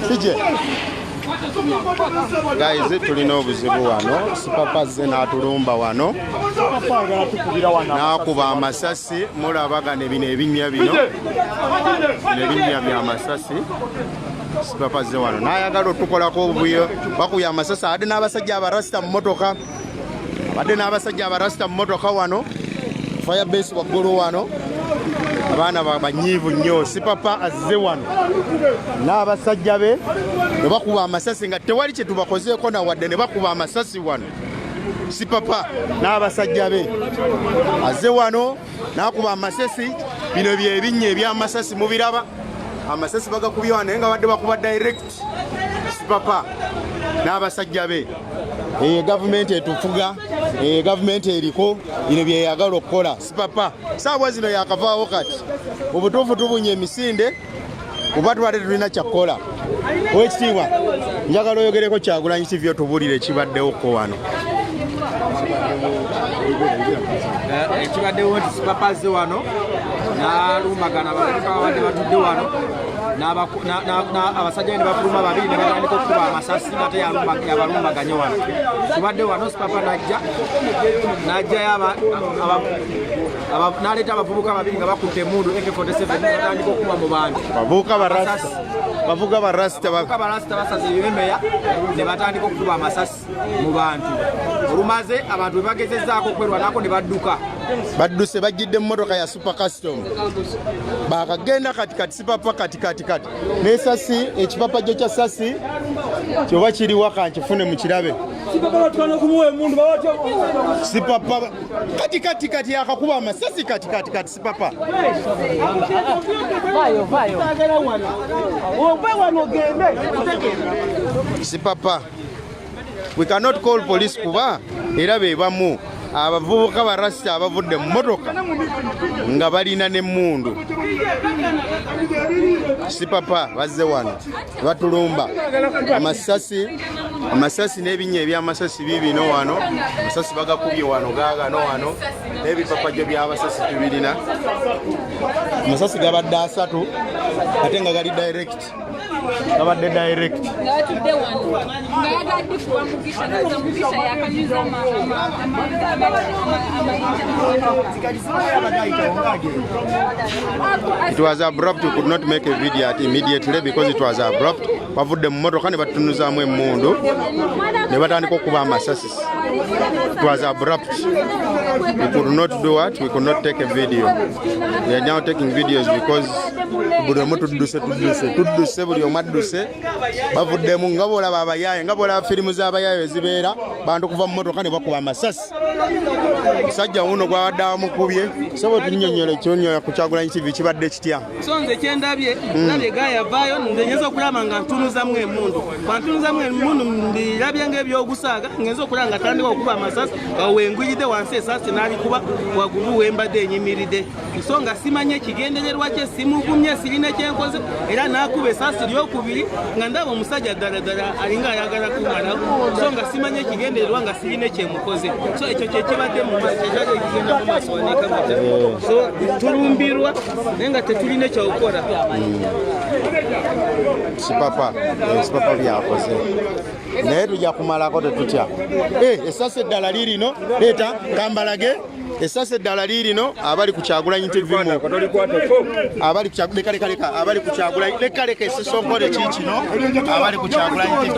Sije. Guys, tulina obuzibu wano. Sipapa ze n'atulumba wano. N'akuba amasasi. Mulabagane bino ebinnya bino. Ebinnya bya amasasi. Sipapa ze wano. N'ayagala otukolako obuyo. Bakuya amasasi. Ade n'abasajja abarasita mu motoka. Ade n'abasajja abarasita mu motoka wano. Firebase waggulu wano. Abaana banyiivu nnyo. Sipapa azze wano n'abasajja be ne bakuba amasasi nga tewali kye tubakozeeko na wadde ne bakuba amasasi wano. Sipapa n'abasajja be azze wano n'akuba amasasi. Bino bye binnya eby'amasasi mubiraba. Amasasi bagakubye wano naye nga badde bakuba direct. Sipapa n'abasajja be. Gavumenti etufuga, gavumenti eriko bino bye yagala okukola. Sipapa saabwa zino yakavaawo kati obutuufu tubunye emisinde kuba tubadde tulina kyakkola. Owekitiibwa njagala oyogereko Kyagulanyi TV otubuulire ekibaddewoko wano. Ekibaddewo nti Sipapa azze wano n'alumbagana abantu abadde batudde wano abasajja ne bafuluma babiri ne batandika okukuba amasasi ate yabalumbaganye wano. Tubadde wano Sipapa n'ajjayo n'aleeta abavubuka babiri nga bakutte emundu AK-47 batandika okukuba mu bantu. Bavuga barasita basaze ebimemeya ne batandika okukuba amasasi mu bantu. Olumaze abantu bwe bagezezzaako okwerwanako ne badduka. Badduse bajjidde mu motoka ya Super Custom. Bakagenda katikati Sipapa katikati. N'esasi ekipapa gyo kya sasi kyoba kiri waka nkifune mu kirabe. Sipapa katikati yakakuba amasasi katikati Sipapa. Sipapa, we cannot call police kuba era bebamu abavubuka barasita abavudde mu motoka nga balina n'emmundu. Sipapa bazze wano batulumba amasasi n'ebinnya eby'amasasi bibino wano. Amasasi bagakubye wano gaagano wano n'ebipapa gyo by'abasasi tubirina. Amasasi gabadde 3 ate nga gali direct. Gabadde direct. It was abrupt. We could not make a video immediately because it was abrupt. Bavudde mu motoka ne batunuzaamu emmundu ne batandika okuba amasasi. It was abrupt. We could not do what? We could not take a video. We are now taking videos because buli omu tudduse buli omu adduse bavuddemu nga bw'olaba abayaaye nga bw'olaba firimu z'abayaaye ezibeera bantu kuva mu motoka ne bakuba amasasi. Musajja wuno gwabadde amukubye sobo tunyonyola ekyonyola ku Kyagulanyi TV kibadde kitya. So nze kyendabye nabye gayavaayo nze ngenza okulaba nga ntunuzamu emmundu. Bantunuzamu emmundu mbirabye ng'ebyogusaaga ngenza okulaba nga tandika okuba amasasi nga wenguyidde wansi esasi n'alikuba waggulu wembadde enyimiridde. So nga simanye ekigendererwa kye simugumye sirina kyenkoze era n'akuba esasi lyokubiri nga ndaba omusajja ddala alinga ayagala kumalawo. So nga simanye ekigendererwa nga sirina kyemukoze. So ekyo kyekibadde mu maaso ekyali ekigenda mu maaso wanekamata. So tulumbirwa naye nga tetulina ekyokukola. Sipapa byakoze naye tujja kumalako tetutya. Esasi eddala lirino leeta kambalage. Esasi eddala lirino abali ku Kyagulanyi TV mu abali ku Kyagulanyi leka esisonkole kikino abali ku Kyagulanyi TV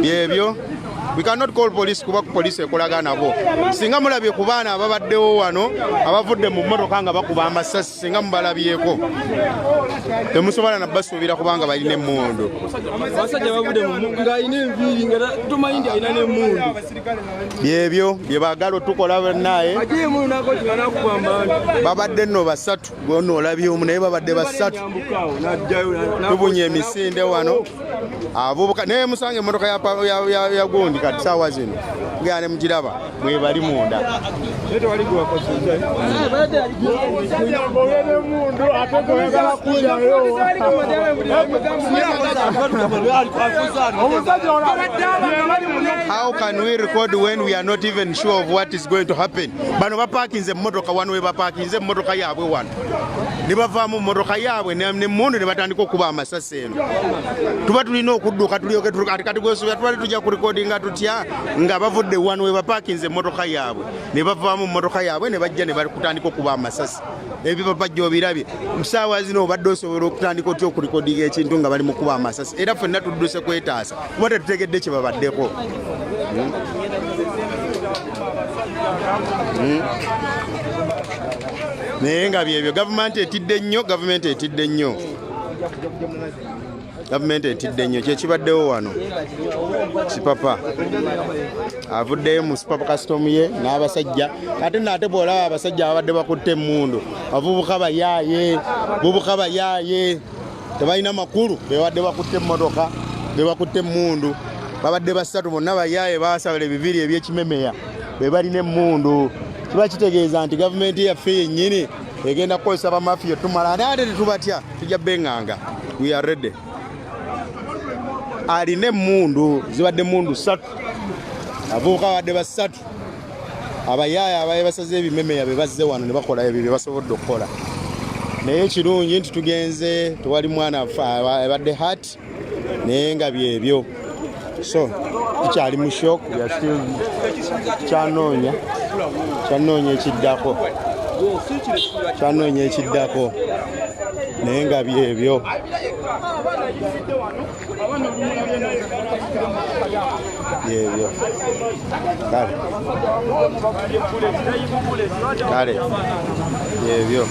byebyo. We cannot call police kuba police ekolaga nabo. Singa mulabye ku baana ababaddewo wano abavudde mu mmotoka nga bakuba amasasi singa mubalabyeko temusobola na basuubira kubanga balina emmundu. Abasajja bavudde mu nga alina enviiri nga tumanyi nti alina n'emmundu. Byebyo bye baagala otukola naye babadde nno 3 gonna olabye omu naye babadde 3 tubunye emisinde wano avubuka naye musange emmotoka ya gundi kati saawa zino tugenda ne mugiraba mwe bali munda. How can we record when we are not even sure of what is going to happen? Bano bapakinze mmotoka wano we bapakinze mmotoka yaabwe wano. Ne bavaamu mmotoka yaabwe ne mundu ne batandika okuba amasasi eno. Tuba tulina okudduka tulyoke kati gwesuubira twali tujja ku recordinga tutya nga bavudde wano we bapakinze mmotoka yaabwe ne bavaamu mmotoka yaabwe ne bajja ne bakutandika okuba amasasi. Ebyo bajja obirabye musaawa zino obadde osobola okutandika otya okulikodinga ekintu nga bali mu kuba amasasi era ffenna tudduse kwetaasa kuba tetutegedde kye babaddeko. Naye nga byebyo gavumenti etidde nnyo kyekibaddewo wano. Kipapa avuddeyo mu sipapa kasitomu ye n'abasajja ate naate bw'olaba abasajja ababadde bakutte emmundu abavubuka bayaaye tebalina makulu bewadde bakutte emmotoka bebakutte emmundu babadde basatu bonna bayaaye baasabala ebibiri ebyekimemeya be balina emmundu. Kiba kitegeeza nti gavumenti yaffe yennyini egenda kukozesa bamafiya tumala ate tetubatya tujja benganga. We are ready. Alina emmundu zibadde emmundu 3 avubuka badde basatu abayaaya abaye basaze ebimemeya bebazze wano ne bakola ebyo bye basobodde okukola. Naye ekirungi nti tugenze tewali mwana abadde hati naye nga byebyo. So tukyali mu shock kyanoonya ekiddako naye nga byebyo. Kale byebyo.